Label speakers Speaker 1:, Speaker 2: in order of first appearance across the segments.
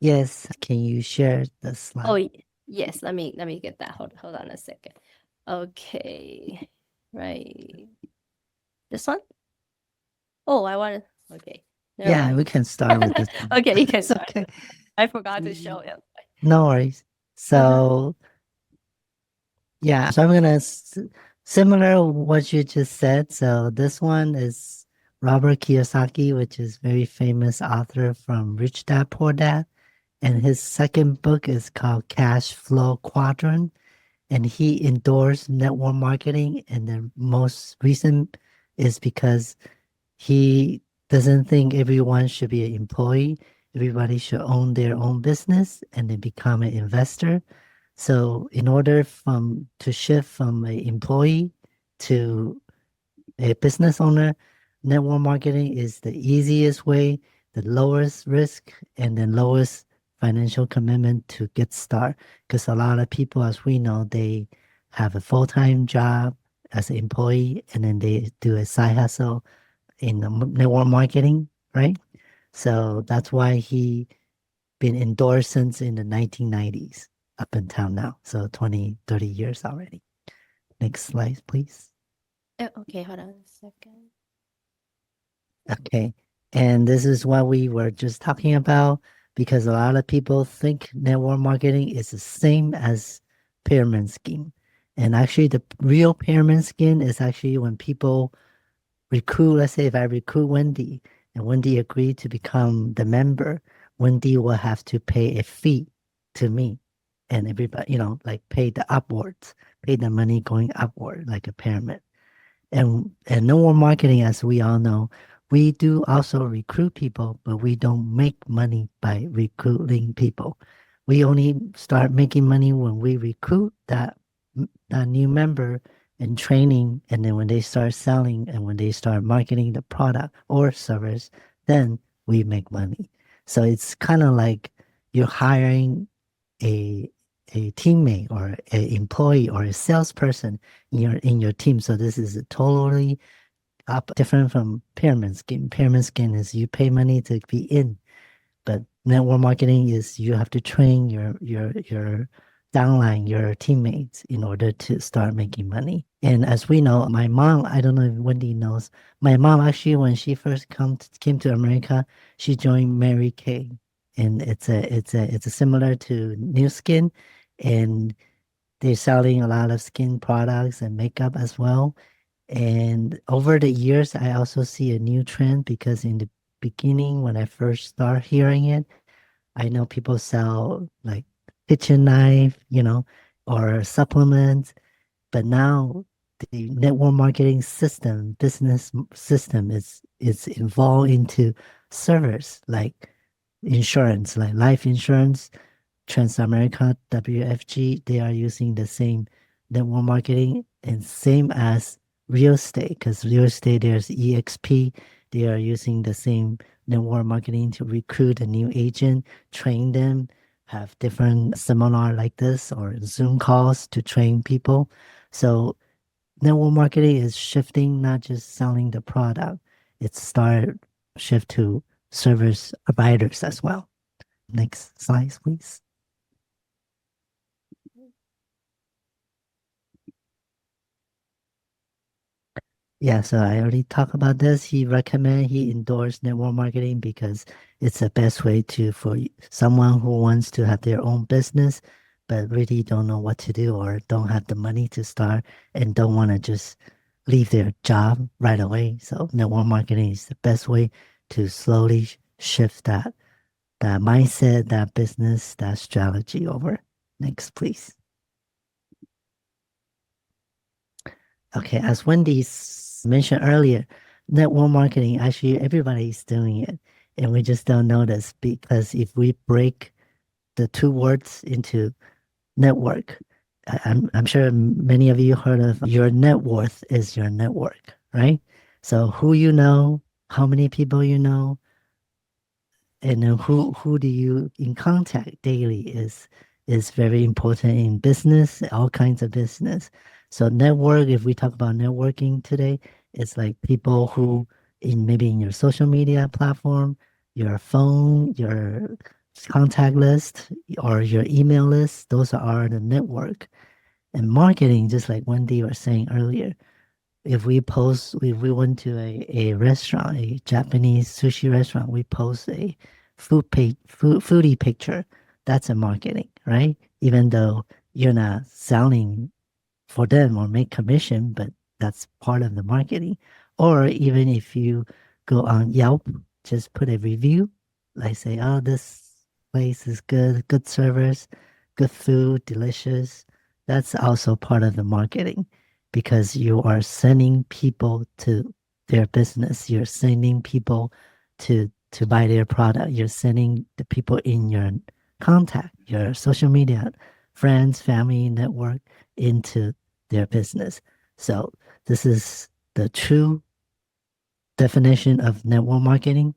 Speaker 1: Yes, can you share the slide?
Speaker 2: Yes. Let me get that. Hold on a second. Okay. Right. This one? Oh, I want to. Okay. Never
Speaker 1: Yeah,
Speaker 2: mind.
Speaker 1: we can start with this one.
Speaker 2: Okay, you can
Speaker 1: It's
Speaker 2: start.
Speaker 1: okay.
Speaker 2: I forgot to
Speaker 1: Mm,
Speaker 2: show it.
Speaker 1: No worries.
Speaker 2: Uh-huh.
Speaker 1: So, yeah, so I'm gonna similar what you just said. So this one is Robert Kiyosaki, which is very famous author from Rich Dad Poor Dad, and his second book is called Cash Flow Quadrant, and he endorsed network marketing. And the most recent is because he doesn't think everyone should be an employee. Everybody should own their own business and then become an investor. So in order from to shift from an employee to a business owner, network marketing is the easiest way, the lowest risk, and the lowest financial commitment to get started. Because a lot of people, as we know, they have a full-time job as an employee and then they do a side hustle in the network marketing, right? So that's why he been endorsed since in the 1990s up until now. So 20, 30 years already. Next slide, please.
Speaker 2: Okay, hold on a second.
Speaker 1: Okay. And this is what we were just talking about because a lot of people think network marketing is the same as pyramid scheme. And actually, the real pyramid scheme is actually when people recruit, let's say if I recruit Wendy and Wendy agreed to become the member, Wendy will have to pay a fee to me and everybody, like pay the upwards, pay the money going upward like a pyramid. And no more marketing, as we all know, we do also recruit people, but we don't make money by recruiting people. We only start making money when we recruit that new member and training, and then when they start selling and when they start marketing the product or service, then we make money. So it's kind of like you're hiring a a teammate or an employee or a salesperson in your team. So this is a totally up different from pyramid scheme. Pyramid scheme is you pay money to be in, but network marketing is you have to train your downline, your teammates in order to start making money. And as we know, my mom, I don't know if Wendy knows, my mom actually when she first came to America, she joined Mary Kay. And it's a similar to New Skin, and they're selling a lot of skin products and makeup as well. And over the years, I also see a new trend because in the beginning, when I first start hearing it, I know people sell like kitchen knife, or supplements, but now the network marketing system, system is involved into servers like insurance, like life insurance, Transamerica, WFG, they are using the same network marketing and same as real estate because real estate there's EXP. They are using the same network marketing to recruit a new agent, train them, have different seminar like this or Zoom calls to train people. So network marketing is shifting, not just selling the product. It's started shift to service providers as well. Next slide, please. Yeah, so I already talked about this. He endorsed network marketing because it's the best way to for someone who wants to have their own business, but really don't know what to do or don't have the money to start and don't want to just leave their job right away. So network marketing is the best way to slowly shift that mindset, that business, that strategy over. Next, please. Okay, as mentioned earlier, network marketing, actually everybody's doing it. And we just don't notice because if we break the two words into network, I'm sure many of you heard of your net worth is your network, right? So who you know, how many people you know, and then who do you in contact daily is very important in business, all kinds of business. So network, if we talk about networking today, it's like people who in maybe in your social media platform, your phone, your contact list or your email list. Those are the network. And marketing, just like Wendy was saying earlier, if we went to a restaurant, a Japanese sushi restaurant, we post a foodie picture. That's a marketing, right? Even though you're not selling for them or make commission, but that's part of the marketing. Or even if you go on Yelp, just put a review, like say, oh, this place is good, good service, good food, delicious. That's also part of the marketing because you are sending people to their business. You're sending people to buy their product. You're sending the people in your contact, your social media, friends, family, network into their business. So this is the true definition of network marketing.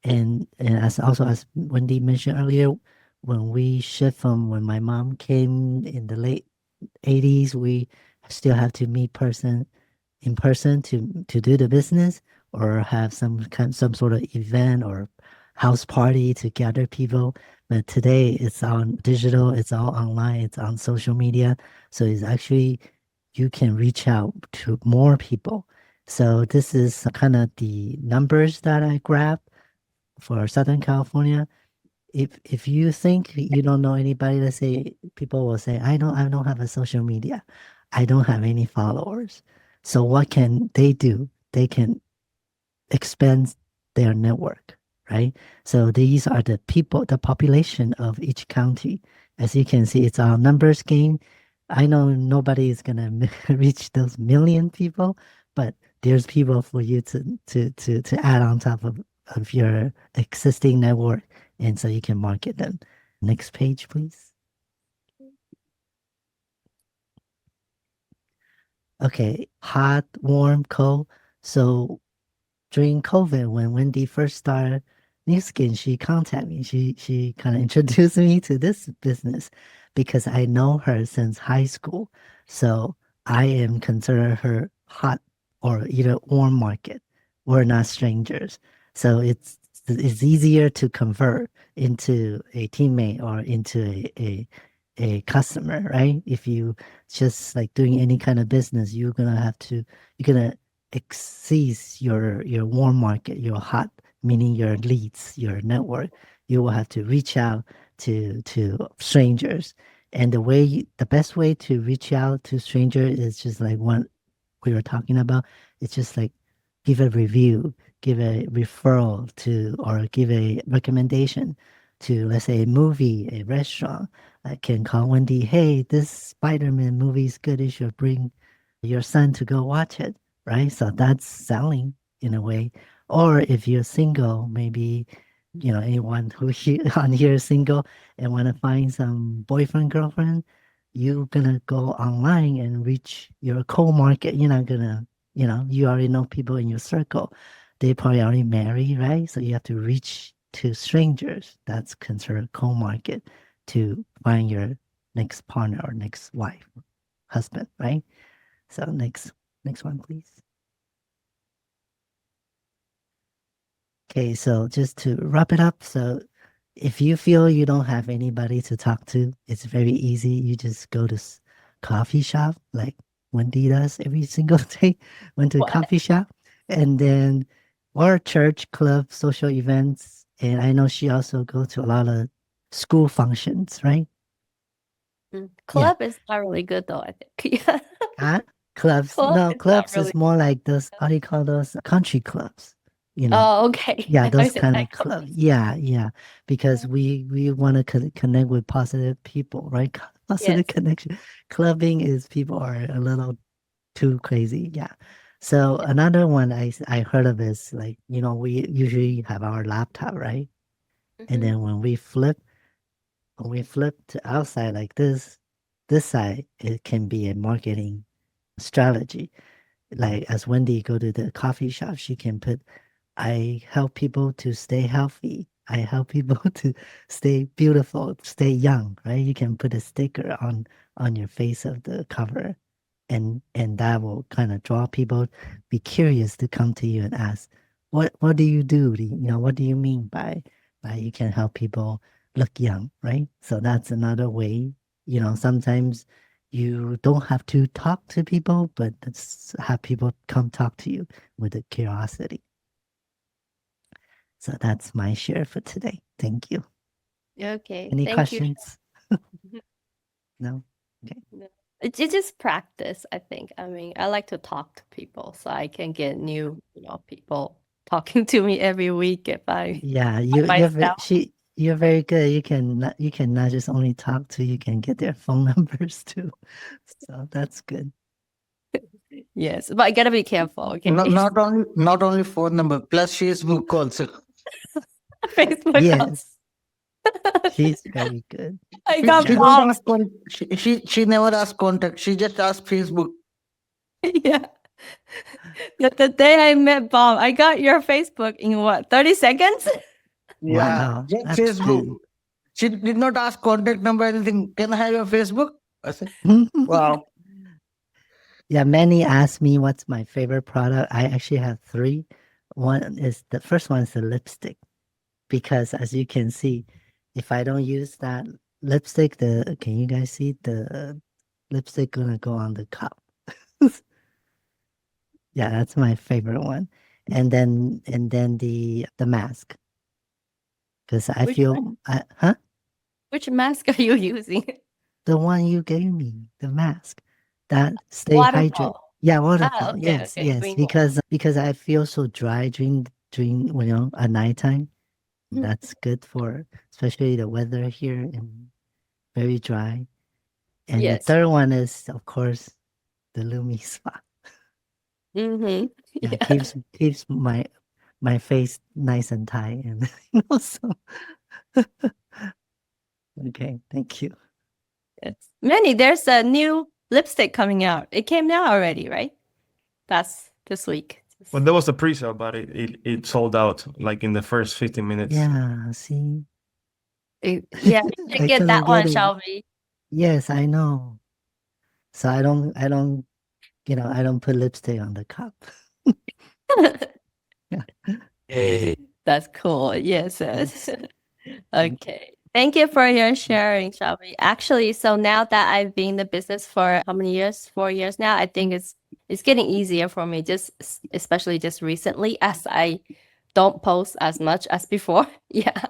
Speaker 1: And as also as Wendy mentioned earlier, when we shift from when my mom came in the late 80s, we still have to meet in person to do the business or have some sort of event or house party to gather people. But today it's on digital, it's all online, it's on social media. So it's actually you can reach out to more people. So this is kind of the numbers that I grab for Southern California. If you think you don't know anybody, let's say people will say, I don't have a social media. I don't have any followers. So what can they do? They can expand their network, right? So these are the people, the population of each county. As you can see, it's a numbers game. I know nobody is gonna reach those million people, but there's people for you to add on top of your existing network, and so you can market them. Next page, please. Okay, hot, warm, cold. So during COVID, when Wendy first started New Skin, she contacted me. She kind of introduced me to this business because I know her since high school. So I am consider her hot or either warm market. We're not strangers. So it's easier to convert into a teammate or into a customer, right? If you just like doing any kind of business, you're gonna exceed your warm market, your hot, meaning your leads, your network. You will have to reach out to strangers. And the best way to reach out to strangers is just like what we were talking about. It's just like give a review, give a referral to, or give a recommendation to, let's say, a movie, a restaurant. I can call Wendy, hey, this Spider-Man movie is good. You should bring your son to go watch it, right? So that's selling in a way. Or if you're single, maybe, anyone who on here is single and want to find some boyfriend, girlfriend, you're gonna go online and reach your co-market. You're not gonna, you already know people in your circle. They probably already married, right? So you have to reach to strangers. That's considered co-market to find your next partner or next wife, husband, right? So next one, please. Okay, so just to wrap it up, so if you feel you don't have anybody to talk to, it's very easy. You just go to coffee shop, like Wendy does every single day. Went to a
Speaker 2: What?
Speaker 1: coffee shop, and then or church, club, social events, and I know she also go to a lot of school functions, right? Yeah,
Speaker 2: Club is not really good though, I think. Yeah.
Speaker 1: huh? Clubs.
Speaker 2: Club
Speaker 1: No,
Speaker 2: is not
Speaker 1: clubs
Speaker 2: really
Speaker 1: is more like those. How do you call those? Country clubs. You know,
Speaker 2: Oh, okay.
Speaker 1: yeah,
Speaker 2: I thought you
Speaker 1: those
Speaker 2: said
Speaker 1: kind of
Speaker 2: nightclub.
Speaker 1: club. Yeah, yeah, because we want to connect with positive people, right? Positive
Speaker 2: Yes.
Speaker 1: connection. Clubbing is people are a little too crazy. Yeah. So
Speaker 2: Yeah.
Speaker 1: another one I heard of is like, we usually have our laptop, right? And
Speaker 2: Hmm.
Speaker 1: then when we flip to outside like this side, it can be a marketing strategy. Like as Wendy go to the coffee shop, she can put, I help people to stay healthy. I help people to stay beautiful, stay young, right? You can put a sticker on your face of the cover, and that will kind of draw people be curious to come to you and ask, what do you do? What do you mean by you can help people look young, right? So that's another way. Sometimes you don't have to talk to people, but have people come talk to you with a curiosity. So that's my share for today. Thank you.
Speaker 2: Okay,
Speaker 1: Any
Speaker 2: thank you.
Speaker 1: questions? No? Okay.
Speaker 2: No. It's just practice, I think. I mean, I like to talk to people so I can get new, people talking to me every week if I
Speaker 1: Yeah,
Speaker 2: by myself.
Speaker 1: you're very good. You can not just only talk to, you can get their phone numbers too. So that's good.
Speaker 2: Yes, but I gotta be careful, okay?
Speaker 3: Not only phone number plus Facebook also.
Speaker 2: Facebook
Speaker 1: Yes,
Speaker 2: calls.
Speaker 1: she's very good.
Speaker 2: I
Speaker 3: She,
Speaker 2: got
Speaker 3: she
Speaker 1: Yeah.
Speaker 3: don't
Speaker 2: bombed.
Speaker 3: ask she never ask contact. She just ask Facebook.
Speaker 2: Yeah. The day I met Bob, I got your Facebook in what, 30 seconds?
Speaker 3: Yeah,
Speaker 1: Wow,
Speaker 3: just
Speaker 1: that's
Speaker 3: Facebook.
Speaker 1: good.
Speaker 3: She did not ask contact number anything. Can I have your Facebook? I said, wow.
Speaker 1: Yeah, many ask me what's my favorite product. I actually have three. The first one is the lipstick, because as you can see, if I don't use that lipstick, can you guys see the lipstick gonna go on the cup? Yeah, that's my favorite one. And then the mask, because I
Speaker 2: Which one?
Speaker 1: feel huh?
Speaker 2: Which mask are you using?
Speaker 1: The one you gave me, the mask that stay hydrated.
Speaker 2: Waterfall.
Speaker 1: Yeah,
Speaker 2: Ah,
Speaker 1: waterfall.
Speaker 2: okay,
Speaker 1: Yes,
Speaker 2: okay.
Speaker 1: yes.
Speaker 2: Green one.
Speaker 1: Because I feel so dry during at nighttime.
Speaker 2: Mhm.
Speaker 1: That's good for especially the weather here and very dry. And the
Speaker 2: Yes.
Speaker 1: third one is of course the Lumi spot.
Speaker 2: Mm-hmm.
Speaker 1: Yeah,
Speaker 2: Yeah.
Speaker 1: keeps my face nice and tight and so okay, thank you.
Speaker 2: Yes. Manny, there's a new lipstick coming out. It came out already, right? That's this week.
Speaker 4: Well, there was a pre-sale, but it sold out like in the first 15 minutes.
Speaker 1: Yeah, see.
Speaker 2: Yeah, you should
Speaker 1: I
Speaker 2: get
Speaker 1: couldn't
Speaker 2: that one,
Speaker 1: get it.
Speaker 2: Shelby.
Speaker 1: Yes, I know. So I don't put lipstick on the cup. Yeah.
Speaker 2: That's cool. Yes. Yes.
Speaker 1: Yes.
Speaker 2: Okay. Thank you for your sharing, Shelby. Actually, so now that I've been in the business for how many years? 4 years now. I think it's getting easier for me, especially just recently, as I don't post as much as before. Yeah.